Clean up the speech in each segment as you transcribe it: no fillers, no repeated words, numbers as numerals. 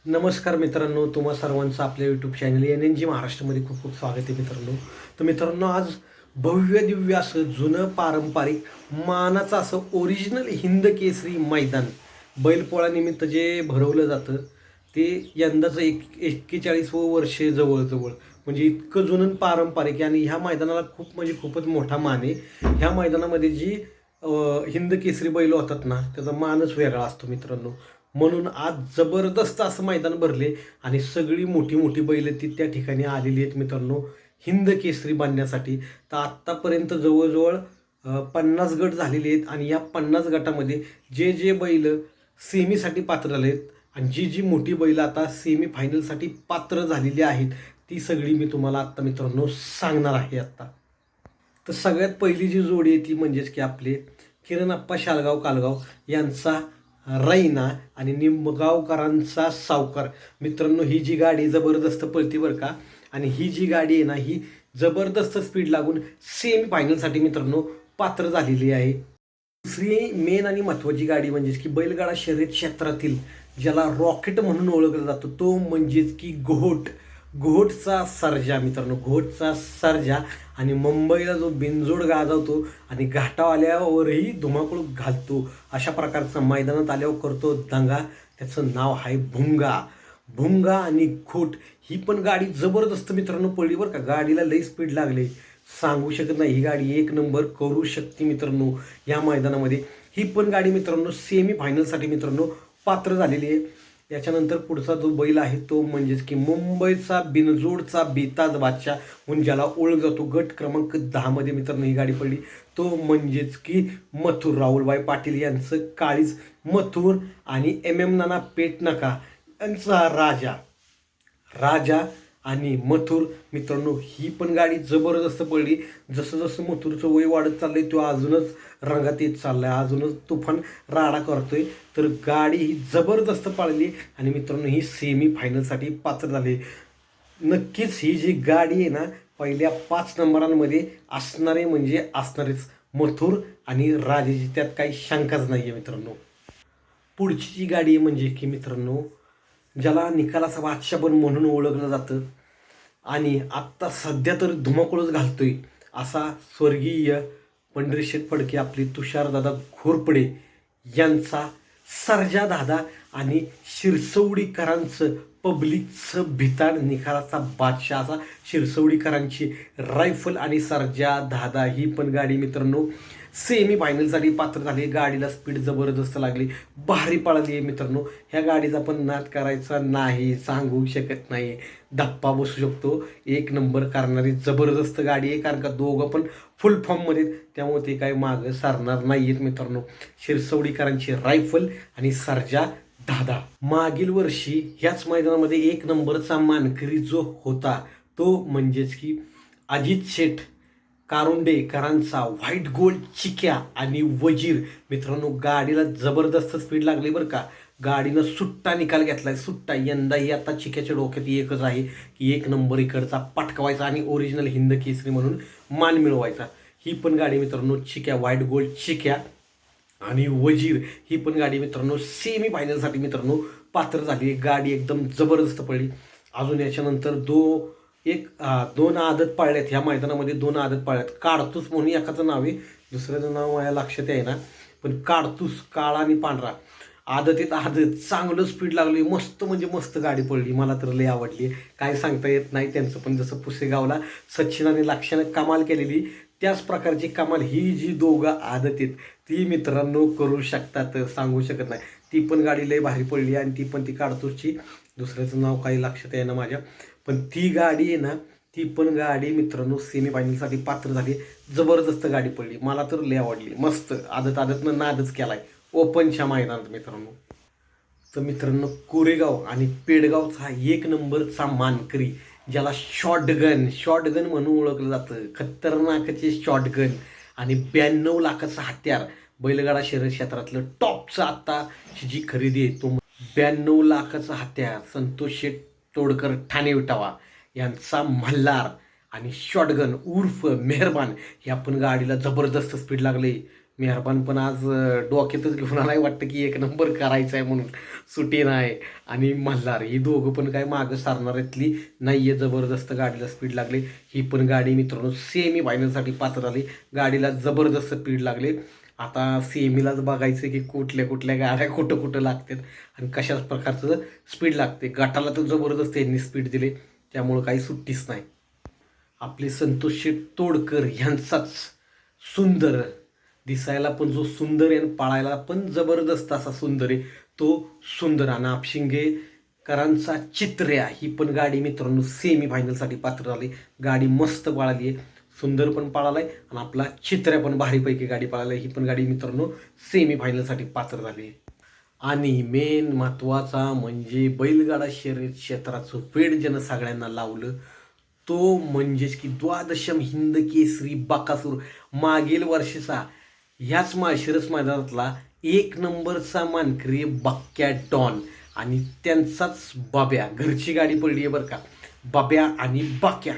नमस्कार मित्रांनो, तुम्हा सर्वांचं आपल्या YouTube channel N N G महाराष्ट्रामध्ये खूप खूप स्वागत आहे मित्रांनो. तर मित्रांनो, आज भव्य दिव्य असं जुनं पारंपरिक मानाचं असं ओरिजिनल हिंद केसरी मैदान बैलपोळ्यानिमित्त जे भरवलं जातं ते यंदाचं 41वं वर्ष जवळजवळ. म्हणजे इतकं जुनं पारंपरिक आहे आणि ह्या मैदानाला खूप म्हणजे खूपच मोठा मान आहे. ह्या मैदानामध्ये जी हिंद केसरी बैल होतात ना, त्याचा मानच वेगळा असतो मित्रांनो. म्हणून आज जबरदस्त असं मैदान भरले आणि सगळी मोठी मोठी बैल ती त्या ठिकाणी आलेली आहेत मित्रांनो, हिंद केसरी बांधण्यासाठी. तर आत्तापर्यंत जवळजवळ 50 गट झालेले आहेत आणि या 50 गटामध्ये जे जे बैल सेमीसाठी पात्र झाले आहेत आणि जी जी मोठी बैल आता सेमी फायनलसाठी पात्र झालेली आहेत, ती सगळी मी तुम्हाला आत्ता मित्रांनो सांगणार आहे आत्ता. तर सगळ्यात पहिली जी जोडी आहे ती म्हणजेच की आपले किरणप्पा शालगाव कालगाव यांचा रैना आणि निमगावकरांचा सावकार. मित्रांनो, ही जी गाडी जबरदस्त पळती बरं का. आणि ही जी गाडी आहे ना, ही जबरदस्त स्पीड लागून सेमी फायनलसाठी मित्रांनो पात्र झालेली आहे. दुसरी मेन आणि महत्त्वाची गाडी म्हणजेच की बैलगाडा शर्यत क्षेत्रातील ज्याला रॉकेट म्हणून ओळखला जातो तो म्हणजेच की घोट. घोटचा सर्जा मित्रांनो, घोटचा सर्जा. आणि मुंबईला जो बिनजोड गाजवतो आणि घाटाव आल्यावरही धुमाकूळ घालतो अशा प्रकारचा मैदानात आल्यावर करतो दंगा, त्याचं नाव आहे भुंगा. भुंगा आणि घोट ही पण गाडी जबरदस्त मित्रांनो पडली बरं का. गाडीला लई स्पीड लागले, सांगू शकत नाही. ही गाडी एक नंबर करू शकते मित्रांनो या मैदानामध्ये. ही पण गाडी मित्रांनो सेमी फायनलसाठी मित्रांनो पात्र झालेली आहे. याच्यानंतर पुढचा जो बैल आहे तो म्हणजेच की मुंबईचा बिनजोडचा बेताज बादशाह म्हणून ज्याला ओळख जातो. गट क्रमांक 10 मध्ये मित्रांनो ही गाडी पडली. तो म्हणजेच की मथुर, राहुलभाई पाटील यांचं काळीज मथुर आणि एम एम नाना पेटनाका यांचा राजा. राजा आणि मथुर मित्रांनो ही पण गाडी जबरदस्त पडली. जसं जसं मथुरचं वय वाढत चाललंय तो अजूनच रंगात येत चाललाय, अजूनच तुफान राडा करतोय. तर गाडी ही जबरदस्त पाळली आणि मित्रांनो ही सेमी फायनलसाठी पात्र झाली. नक्कीच ही जी गाडी आहे ना, पहिल्या 5 नंबरांमध्ये असणारे म्हणजे असणारेच मथुर आणि राजाची, त्यात काही शंकाच नाही आहे मित्रांनो. पुढची जी गाडी आहे म्हणजे की मित्रांनो ज्याला निकालाचा बादशाह पण म्हणून ओळखलं जातं आणि आत्ता सध्या तर धुमाकूळच घालतोय असा स्वर्गीय पंढरीशेठ फडके आपले तुषारदादा घोरपडे यांचा सर्जा दादा आणि शिरसवडीकरांचं पब्लिकचं भिताड निखाराचा बादशाह असा शिरसवडीकरांची रायफल आणि सर्जा दादा ही पण गाडी मित्रांनो सेमी फायनलसाठी पात्र झाली. गाडीला स्पीड जबरदस्त लागली, भारी पळाली आहे मित्रांनो. ह्या गाडीचा पण नाद करायचा नाही, सांगू शकत नाही. धप्पा बसू शकतो. एक नंबर करणारी जबरदस्त गाडी आहे, कारण का दोघं पण फुल फॉर्ममध्ये, त्यामुळे ते काही मागं सारणार नाही आहेत मित्रांनो. शिरसवडीकरांची रायफल आणि सर्जा दादा. मागील वर्षी ह्याच मैदानामध्ये एक नंबरचा मानकरी जो होता तो म्हणजेच की अजित शेठ कारुंडेकरांचा व्हाईट गोल्ड चिक्या आणि वजीर. मित्रांनो गाडीला जबरदस्त स्पीड लागली बरं का. गाडीनं सुट्टा निकाल घेतलाय, सुट्टा. यंदाही आता चिक्याच्या डोक्यात एकच आहे की एक नंबर इकडचा पटकवायचा आणि ओरिजिनल हिंद केसरी म्हणून मान मिळवायचा. ही पण गाडी मित्रांनो चिक्या, व्हाईट गोल्ड चिक्या आणि वजीर ही पण गाडी मित्रांनो सेमी फायनलसाठी मित्रांनो पात्र झाली. गाडी एकदम जबरदस्त पडली. अजून याच्यानंतर दोन आदत पाळल्यात ह्या मैदानामध्ये, 2 आदत पाळल्यात. काडतूस म्हणून एकाचं नाव आहे, दुसऱ्याचं नाव माझ्या लक्षात आहे ना, पण काडतूस काळा आणि पांढरा आदत आदत चांगलं स्पीड लागली. मस्त म्हणजे मस्त गाडी पडली, मला तर लई आवडली. काय सांगता येत नाही. त्यांचं पण जसं पुसेगावला सचिन आणि लक्षानं कमाल केलेली त्याच प्रकारची कमाल ही जी दोघं आदत आहेत ती मित्रांनो करू शकतात, सांगू शकत नाही. ती पण गाडी लई भारी पडली आणि ती पण ती काडतूसची, दुसऱ्याचं नाव काही लक्षात आहे ना माझ्या, पण ती गाडी आहे ना, ती पण गाडी मित्रांनो सेमी फायनलसाठी पात्र झाली. जबरदस्त गाडी पडली, मला तर लई आवडली. मस्त आदत आदतनं नादच केलाय ओपनच्या मैदानात मित्रांनो. तर मित्रांनो कोरेगाव आणि पेडगावचा एक नंबरचा मानकरी ज्याला शॉटगन म्हणून ओळखलं जातं, खतरनाकचे शॉटगन आणि 92 लाखाचं हत्यार. बैलगाडा शर्यत क्षेत्रातलं टॉपचं आत्ता जी खरेदी आहे तो 92 लाखाचं हत्यार संतोष शेठ तोडकर ठाणे विटावा यांचा मल्हार आणि शॉटगन उर्फ मेहरबान. ह्या पण गाडीला जबरदस्त स्पीड लागली. मेहरबान पण आज डोक्यातच घेऊन आलाय वाटतं की एक नंबर करायचा आहे म्हणून. सुटी नाही आणि मल्हार ही दोघं पण काय मागं सारणाऱ्यातली नाही आहे. जबरदस्त गाडीला स्पीड लागली. ही पण गाडी मित्रांनो सेमी फायनलसाठी पात्र झाली. गाडीला जबरदस्त स्पीड लागले. आता सेमीलाच बघायचं की कुठल्या कुठल्या गाड्या कुठं कुठं लागतात आणि कशाच प्रकारचं स्पीड लागते. गटाला तर जबरदस्त यांनी स्पीड दिले, त्यामुळं काही सुट्टीच नाही. आपले संतोष शेठ तोडकर यांचाच सुंदर, दिसायला पण जो सुंदर आहे आणि पाळायला पण जबरदस्त असा सुंदर आहे तो सुंदर. आणि आपशिंगेकरांचा चित्र्या ही पण गाडी मित्रांनो सेमी फायनलसाठी पात्र झाली. गाडी मस्त पळाली आहे, सुंदर पण पळालाय आणि आपला चित्र्या पण भारीपैकी गाडी पळाली. ही पण गाडी मित्रांनो सेमी फायनलसाठी पात्र झाली आहे. आणि मेन महत्त्वाचा म्हणजे बैलगाडा शर्यत क्षेत्राचं वेड ज्यानं सगळ्यांना लावलं तो म्हणजेच की द्वादशम हिंद केसरी बकासूर, मागील वर्षीचा ह्याच माळशिरस मैदानातला एक नंबरचा मानकरी बक्क्या डॉन आणि त्यांचाच बाब्या. घरची गाडी पडली आहे बरं का, बाब्या आणि बाक्या.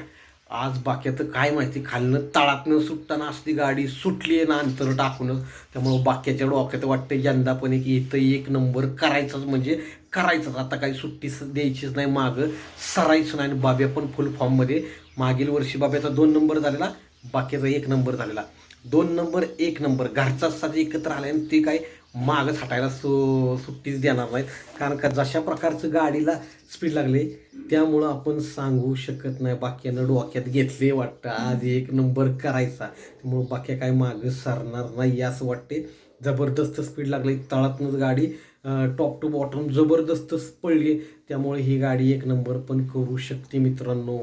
आज बाक्या तर काय माहिती खालनं तळातनं सुटताना असली गाडी सुटली आहे ना अंतर टाकूनच. त्यामुळं बाक्याच्या डोक्यात वाटतं यंदा पण इथं एक नंबर करायचाच म्हणजे करायचंच. आता काही सुट्टीच द्यायचीच नाही, मागं सरायचं नाही. आणि बाब्या पण फुल फॉर्ममध्ये. मागील वर्षी बाब्याचा 2 नंबर झालेला, बाक्याचा 1 नंबर झालेला. 2 नंबर 1 नंबर घरचाच साजे एकत्र आले आणि ते काय मागच हटायला सुट्टीच देणार नाहीत. कारण का जशा प्रकारचं गाडीला स्पीड लागले त्यामुळं आपण सांगू शकत नाही. बाक्यानं डोक्यात घेतले वाटतं आज 1 नंबर करायचा, त्यामुळं बाक्या काय मागं सरणार नाही असं वाटते. जबरदस्त स्पीड लागली, तळातनंच गाडी टॉप टू बॉटम जबरदस्त पडली, त्यामुळे ही गाडी 1 नंबर पण करू शकते मित्रांनो.